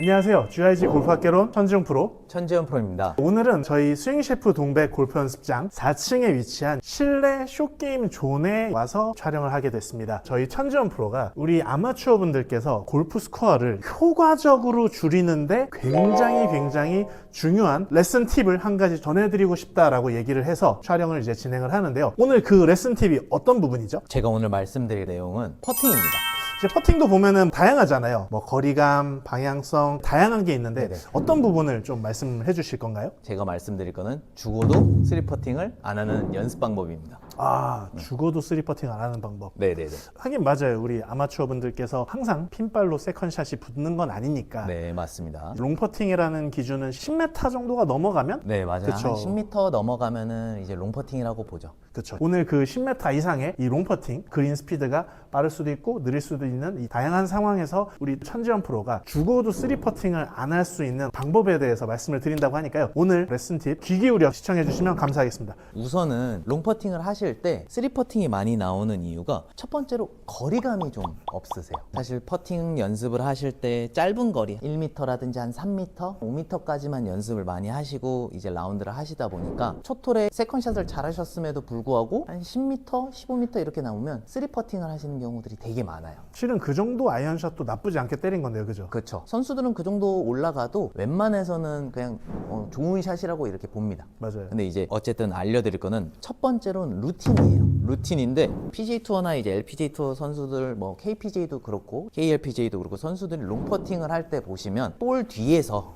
안녕하세요. GIG 골프학개론 천지용 프로. 천지현 프로입니다. 오늘은 저희 스윙 셰프 동백 골프 연습장 4층에 위치한 실내 쇼게임 존에 와서 촬영을 하게 됐습니다. 저희 천지용 프로가 우리 아마추어 분들께서 골프 스코어를 효과적으로 줄이는데 굉장히 중요한 레슨 팁을 한 가지 전해드리고 싶다라고 얘기를 해서 촬영을 이제 진행을 하는데요. 오늘 그 레슨 팁이 어떤 부분이죠? 제가 오늘 말씀드릴 내용은 퍼팅입니다. 이제 퍼팅도 보면은 다양하잖아요. 뭐 거리감, 방향성 다양한 게 있는데 네네. 어떤 부분을 좀 말씀해 주실 건가요? 제가 말씀드릴 거는 죽어도 3퍼팅을 안 하는 연습 방법입니다. 죽어도 3퍼팅 안 하는 방법. 네네네. 하긴 맞아요. 우리 아마추어 분들께서 항상 핀발로 세컨샷이 붙는 건 아니니까. 네, 맞습니다. 롱퍼팅이라는 기준은 10m 정도가 넘어가면 네, 맞아요. 그쵸. 한 10m 넘어가면은 이제 롱퍼팅이라고 보죠. 그렇죠. 오늘 그 10m 이상의 이 롱퍼팅, 그린 스피드가 빠를 수도 있고 느릴 수도 있는 이 다양한 상황에서 우리 천지현 프로가 죽어도 3퍼팅을 안 할 수 있는 방법에 대해서 말씀을 드린다고 하니까요. 오늘 레슨 팁 귀 기울여 시청해 주시면 감사하겠습니다. 우선은 롱퍼팅을 하실 때 3퍼팅이 많이 나오는 이유가 첫 번째로 거리감이 좀 없으세요. 사실 퍼팅 연습을 하실 때 짧은 거리 1m라든지 한 3m, 5m까지만 연습을 많이 하시고 이제 라운드를 하시다 보니까 초톨에 세컨샷을 잘 하셨음에도 불구하고 한 10m, 15m 이렇게 나오면 3퍼팅을 하시는 경우들이 되게 많아요. 실은 그 정도 아이언샷도 나쁘지 않게 때린 건데요. 그죠? 그렇죠. 선수들은 그 정도 올라가도 웬만해서는 그냥 좋은 샷이라고 이렇게 봅니다. 맞아요. 근데 이제 어쨌든 알려드릴 거는 첫 번째로는 루틴이에요. 루틴인데 PGA 투어나 이제 LPGA 투어 선수들 뭐 KPGA도 그렇고 KLPGA도 그렇고 선수들이 롱퍼팅을 할 때 보시면 볼 뒤에서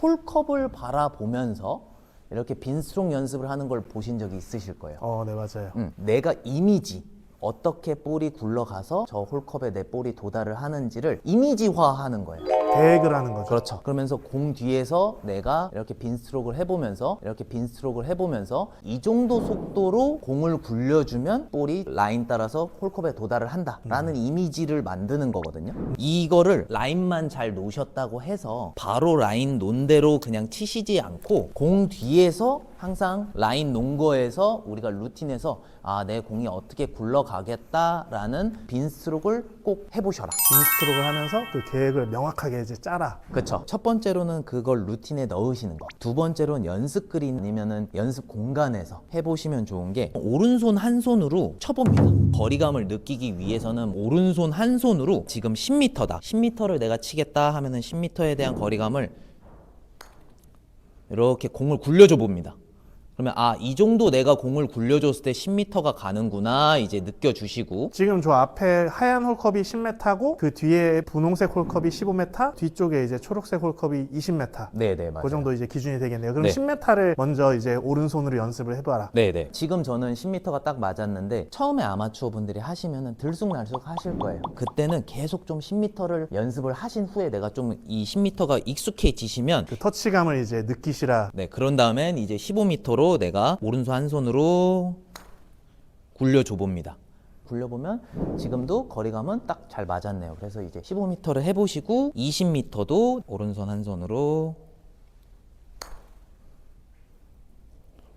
홀컵을 바라보면서 이렇게 빈스트롱 연습을 하는 걸 보신 적이 있으실 거예요. 네, 맞아요. 내가 이미지 어떻게 볼이 굴러가서 저 홀컵에 내 볼이 도달을 하는지를 이미지화하는 거예요. 계획을 하는 거죠. 그렇죠. 그러면서 공 뒤에서 내가 이렇게 빈스트로크를 해보면서 이 정도 속도로 공을 굴려주면 볼이 라인 따라서 홀컵에 도달을 한다라는 이미지를 만드는 거거든요. 이거를 라인만 잘 놓으셨다고 해서 바로 라인 논 대로 그냥 치시지 않고 공 뒤에서 항상 라인 논 거에서 우리가 루틴에서 내 공이 어떻게 굴러가겠다라는 빈스트로크를 꼭 해보셔라. 빈스트로크를 하면서 그 계획을 명확하게 이제 짜라. 그렇죠. 첫 번째로는 그걸 루틴에 넣으시는 거. 두 번째로는 연습 그린 아니면은 연습 공간에서 해보시면 좋은 게 오른손 한 손으로 쳐봅니다. 거리감을 느끼기 위해서는 오른손 한 손으로 지금 10m다. 10m를 내가 치겠다 하면은 10m에 대한 거리감을 이렇게 공을 굴려줘 봅니다. 그러면 이 정도 내가 공을 굴려줬을 때 10m가 가는구나 이제 느껴주시고 지금 저 앞에 하얀 홀컵이 10m고 그 뒤에 분홍색 홀컵이 15m, 뒤쪽에 이제 초록색 홀컵이 20m. 네네 맞아요. 그 정도 이제 기준이 되겠네요. 그럼 네. 10m를 먼저 이제 오른손으로 연습을 해봐라. 네네. 지금 저는 10m가 딱 맞았는데 처음에 아마추어 분들이 하시면은 들쑥날쑥 하실 거예요. 그때는 계속 좀 10m를 연습을 하신 후에 내가 좀 이 10m가 익숙해지시면 그 터치감을 이제 느끼시라. 네 그런 다음엔 이제 15m로 내가 오른손 한 손으로 굴려줘 봅니다. 굴려보면 지금도 거리감은 딱 잘 맞았네요. 그래서 이제 15m를 해보시고 20m도 오른손 한 손으로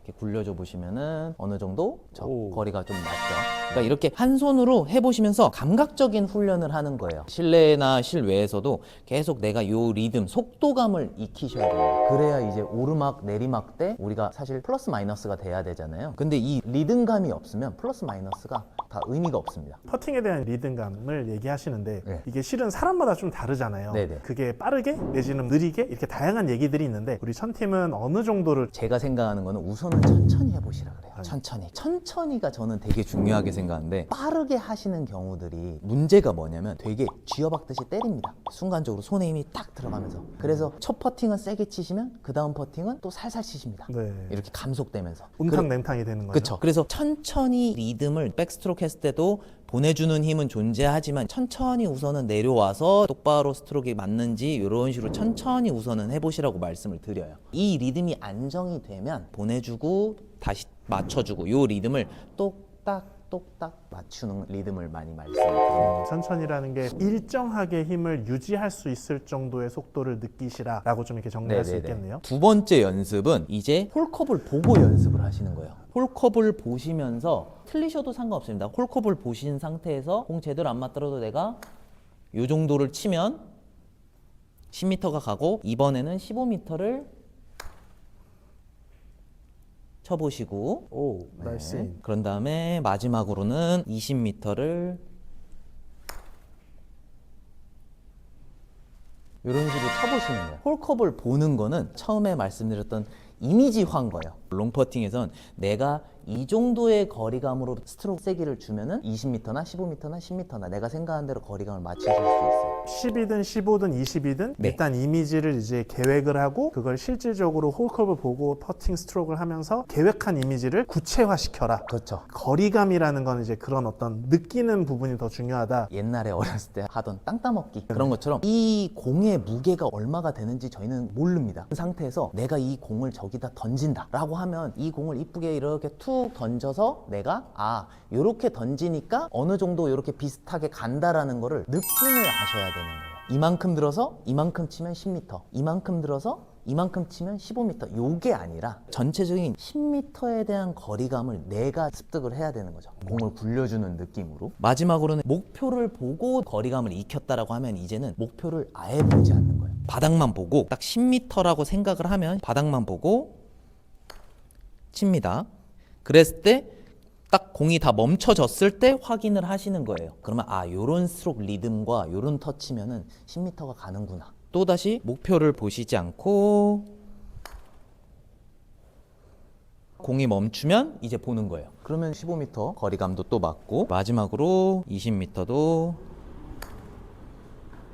이렇게 굴려줘 보시면은 어느 정도 저 거리가 좀 맞죠. 그러니까 이렇게 한 손으로 해보시면서 감각적인 훈련을 하는 거예요. 실내나 실외에서도 계속 내가 요 리듬, 속도감을 익히셔야 돼요. 그래야 이제 오르막, 내리막 때 우리가 사실 플러스 마이너스가 돼야 되잖아요. 근데 이 리듬감이 없으면 플러스 마이너스가 다 의미가 없습니다. 퍼팅에 대한 리듬감을 얘기하시는데 네. 이게 실은 사람마다 좀 다르잖아요. 네네. 그게 빠르게 내지는 느리게 이렇게 다양한 얘기들이 있는데 우리 천팀은 어느 정도를 제가 생각하는 거는 우선은 천천히 해보시라 그래요. 천천히가 저는 되게 중요하게 생각하는데 빠르게 하시는 경우들이 문제가 뭐냐면 되게 쥐어박듯이 때립니다. 순간적으로 손에 힘이 딱 들어가면서. 그래서 첫 퍼팅은 세게 치시면 그 다음 퍼팅은 또 살살 치십니다. 네. 이렇게 감속되면서. 운탕냉탕이 되는 거죠. 그렇죠. 그래서 천천히 리듬을 백스트로크 했을 때도 보내주는 힘은 존재하지만 천천히 우선은 내려와서 똑바로 스트로크에 맞는지 이런 식으로 천천히 우선은 해보시라고 말씀을 드려요. 이 리듬이 안정이 되면 보내주고 다시 맞춰주고 이 리듬을 똑딱 맞추는 리듬을 많이 말씀드립니다. 천천히라는 게 일정하게 힘을 유지할 수 있을 정도의 속도를 느끼시라라고 좀 이렇게 정리할 수 있겠네요. 두 번째 연습은 이제 홀컵을 보고 연습을 하시는 거예요. 홀컵을 보시면서 틀리셔도 상관없습니다. 홀컵을 보신 상태에서 공 제대로 안 맞더라도 내가 이 정도를 치면 10m가 가고 이번에는 15m를 쳐보시고 오, 나이스. 그런 다음에 마지막으로는 20m를 이런 식으로 쳐보시는 거예요. 홀컵을 보는 거는 처음에 말씀드렸던 이미지화인 거예요. 롱퍼팅에선 내가 이 정도의 거리감으로 스트로크 세기를 주면은 20m나 15m나 10m나 내가 생각한 대로 거리감을 맞추실 수 있어요. 10이든 15든 20이든 네. 일단 이미지를 이제 계획을 하고 그걸 실질적으로 홀컵을 보고 퍼팅 스트로크를 하면서 계획한 이미지를 구체화시켜라. 그렇죠. 거리감이라는 건 이제 그런 어떤 느끼는 부분이 더 중요하다. 옛날에 어렸을 때 하던 땅 따먹기 그런 것처럼 이 공의 무게가 얼마가 되는지 저희는 모릅니다. 그 상태에서 내가 이 공을 저기다 던진다 라고 하면 이 공을 이쁘게 이렇게 툭 던져서 내가 요렇게 던지니까 어느 정도 이렇게 비슷하게 간다라는 거를 느낌을 아셔야 되는 거예요. 이만큼 들어서 이만큼 치면 10m, 이만큼 들어서 이만큼 치면 15m. 요게 아니라 전체적인 10m에 대한 거리감을 내가 습득을 해야 되는 거죠. 공을 굴려주는 느낌으로. 마지막으로는 목표를 보고 거리감을 익혔다라고 하면 이제는 목표를 아예 보지 않는 거예요. 바닥만 보고 딱 10m라고 생각을 하면 바닥만 보고 칩니다. 그랬을 때 딱 공이 다 멈춰졌을 때 확인을 하시는 거예요. 그러면 요런 스트로크 리듬과 요런 터치면은 10m가 가는구나. 또다시 목표를 보시지 않고 공이 멈추면 이제 보는 거예요. 그러면 15m 거리감도 또 맞고 마지막으로 20m도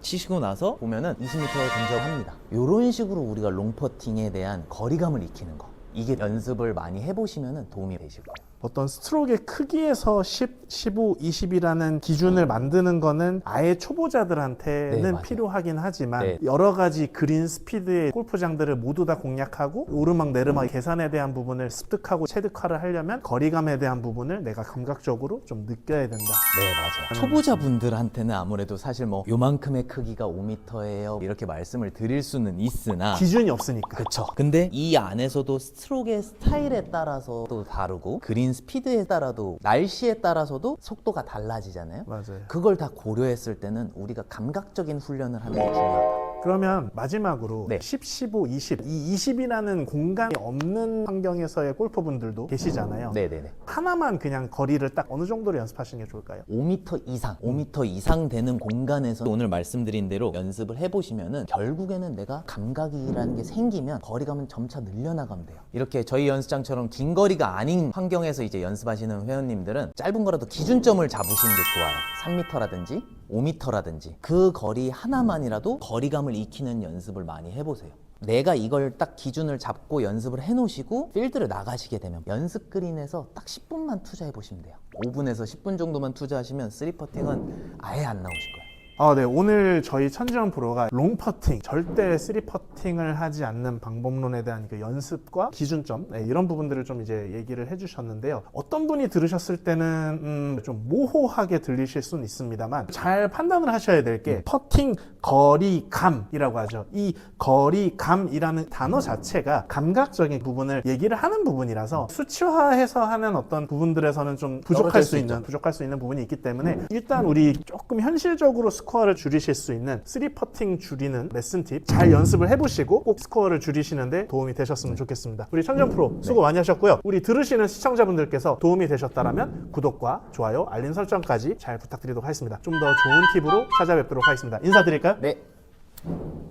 치시고 나서 보면은 20m에 근접합니다. 요런 식으로 우리가 롱퍼팅에 대한 거리감을 익히는 거. 이게 연습을 많이 해보시면 도움이 되실 거예요. 어떤 스트로크의 크기에서 10, 15, 20이라는 기준을 만드는 거는 아예 초보자들한테는 네, 맞아요. 필요하긴 하지만 네. 여러 가지 그린 스피드의 골프장들을 모두 다 공략하고 오르막 내리막 계산에 대한 부분을 습득하고 체득화를 하려면 거리감에 대한 부분을 내가 감각적으로 좀 느껴야 된다. 네, 맞아요. 초보자분들한테는 아무래도 사실 뭐 요만큼의 크기가 5m예요 이렇게 말씀을 드릴 수는 있으나 기준이 없으니까. 그쵸. 근데 이 안에서도 스트로크의 스타일에 따라서도 다르고 그린 스피드에 따라도 날씨에 따라서도 속도가 달라지잖아요. 맞아요. 그걸 다 고려했을 때는 우리가 감각적인 훈련을 하는 게 중요하다. 그러면 마지막으로 네. 10, 15, 20 이 20이라는 공간이 없는 환경에서의 골퍼분들도 계시잖아요. 네네네. 하나만 그냥 거리를 딱 어느 정도로 연습하시는 게 좋을까요? 5m 이상, 5m 이상 되는 공간에서 오늘 말씀드린 대로 연습을 해보시면은 결국에는 내가 감각이라는 게 생기면 거리감은 점차 늘려나가면 돼요. 이렇게 저희 연습장처럼 긴 거리가 아닌 환경에서 이제 연습하시는 회원님들은 짧은 거라도 기준점을 잡으시는 게 좋아요. 3m라든지 5m라든지 그 거리 하나만이라도 거리감을 익히는 연습을 많이 해보세요. 내가 이걸 딱 기준을 잡고 연습을 해놓으시고 필드를 나가시게 되면 연습 그린에서 딱 10분만 투자해 보시면 돼요. 5분에서 10분 정도만 투자하시면 3퍼팅은 아예 안 나오실 거예요. 네. 오늘 저희 천지현 프로가 롱퍼팅, 절대 3퍼팅을 하지 않는 방법론에 대한 그 연습과 기준점, 이런 부분들을 좀 이제 얘기를 해주셨는데요. 어떤 분이 들으셨을 때는 좀 모호하게 들리실 수는 있습니다만 잘 판단을 하셔야 될 게 퍼팅 거리감이라고 하죠. 이 거리감이라는 단어 자체가 감각적인 부분을 얘기를 하는 부분이라서 수치화해서 하는 어떤 부분들에서는 좀 부족할 수 있는 부분이 있기 때문에 일단 우리 조금 현실적으로 스코어를 줄이실 수 있는 3퍼팅 줄이는 레슨 팁 잘 연습을 해보시고 꼭 스코어를 줄이시는데 도움이 되셨으면 좋겠습니다. 우리 천지현 프로 수고 많이 하셨고요. 우리 들으시는 시청자분들께서 도움이 되셨다면 구독과 좋아요, 알림 설정까지 잘 부탁드리도록 하겠습니다. 좀 더 좋은 팁으로 찾아뵙도록 하겠습니다. 인사드릴까요? 네.